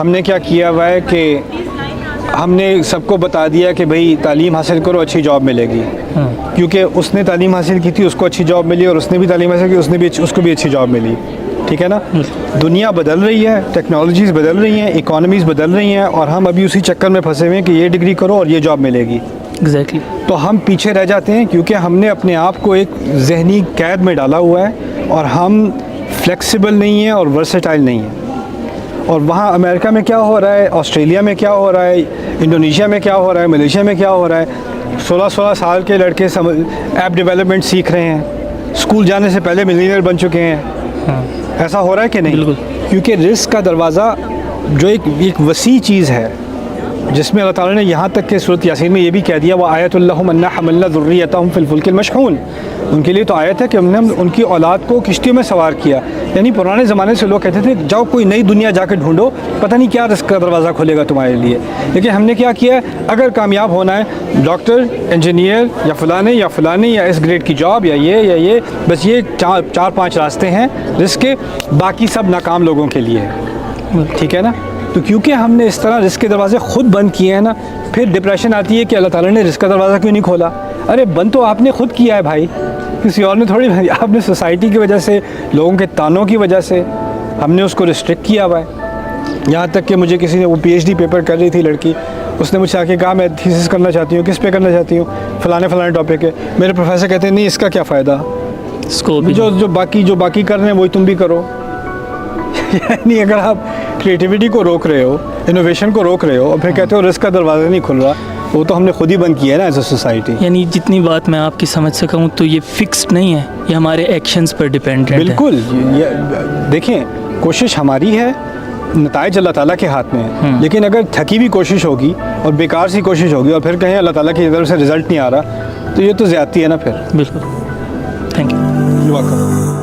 हमने क्या किया हुआ है कि हमने सबको बता दिया कि भाई तालीम हासिल करो, अच्छी जॉब मिलेगी। क्योंकि उसने तालीम हासिल की थी, उसको अच्छी जॉब मिली, और उसने भी तालीम हासिल की, उसको भी अच्छी जॉब मिली। ठीक है ना। दुनिया बदल रही है, टेक्नोलॉजीज़ बदल रही हैं, इकोनॉमीज़ बदल रही हैं, और हम अभी उसी चक्कर में फंसे हुए हैं कि ये डिग्री करो और ये जॉब मिलेगी। एग्जैक्टली। तो हम पीछे रह जाते हैं क्योंकि हमने अपने आप को एक जहनी कैद में डाला हुआ है, और हम फ्लेक्सिबल नहीं हैं और वर्सेटाइल नहीं हैं। और वहाँ अमेरिका में क्या हो रहा है, ऑस्ट्रेलिया में क्या हो रहा है, इंडोनेशिया में क्या हो रहा है, मलेशिया में क्या हो रहा है, 16-16 साल के लड़के ऐप डेवलपमेंट सीख रहे हैं, स्कूल जाने से पहले मिलियनेयर बन चुके हैं। ऐसा हो रहा है कि नहीं? बिल्कुल। क्योंकि रिस्क का दरवाज़ा जो एक वसी चीज़ है, जिसमें अल्लाह ताला ने यहाँ तक के सूरत यासीन में ये भी कह दिया, वह आयतुल्लाहुम अन्ना हमलना ज़ुर्रियतहुम फिल फुल्किल मशहून। उनके लिए तो आयत है कि हमने उनकी औलाद को किश्तियों में सवार किया। यानी पुराने ज़माने से लोग कहते थे जाओ कोई नई दुनिया जाकर ढूंढो, पता नहीं क्या रिस्क का दरवाज़ा खुलेगा तुम्हारे लिए। लेकिन हमने क्या किया है, अगर कामयाब होना है, डॉक्टर, इंजीनियर या फ़लाने या इस ग्रेड की जॉब या ये, बस ये 4-5 रास्ते हैं रिस्क के, बाकी सब नाकाम लोगों के लिए है। ठीक है ना। तो क्योंकि हमने इस तरह रिस्क के दरवाजे ख़ुद बंद किए हैं ना, फिर डिप्रेशन आती है कि अल्लाह ताला ने रिस्क का दरवाज़ा क्यों नहीं खोला। अरे बंद तो आपने ख़ुद किया है भाई, किसी और ने थोड़ी। आपने सोसाइटी की वजह से, लोगों के तानों की वजह से हमने उसको रिस्ट्रिक्ट किया हुआ है। यहाँ तक कि मुझे किसी ने, वो PhD पेपर कर रही थी लड़की, उसने मुझसे आके कहा मैं थीसिस करना चाहती हूँ, किस पे करना चाहती हूँ, फ़लाने टॉपिक है। मेरे प्रोफेसर कहते हैं नहीं, इसका क्या फ़ायदा, इसको भी जो बाकी कर रहे हैं वही तुम भी करो। यानी अगर आप क्रिएटिविटी को रोक रहे हो, इनोवेशन को रोक रहे हो, और फिर कहते हो रिस्क का दरवाज़ा नहीं खुल रहा, वो तो हमने खुद ही बंद किया है ना एज अ सोसाइटी। यानी जितनी बात मैं आपकी समझ सका हूँ तो ये फिक्स्ड नहीं है, ये हमारे एक्शंस पर डिपेंडेंट है। बिल्कुल। देखें, कोशिश हमारी है, नताइज अल्लाह ताला के हाथ में है। लेकिन अगर थकी हुई कोशिश होगी और बेकार सी कोशिश होगी और फिर कहें अल्लाह ताला की तरफ से रिज़ल्ट नहीं आ रहा, तो ये तो ज़्यादती है ना फिर। बिल्कुल। Thank you. वेलकम।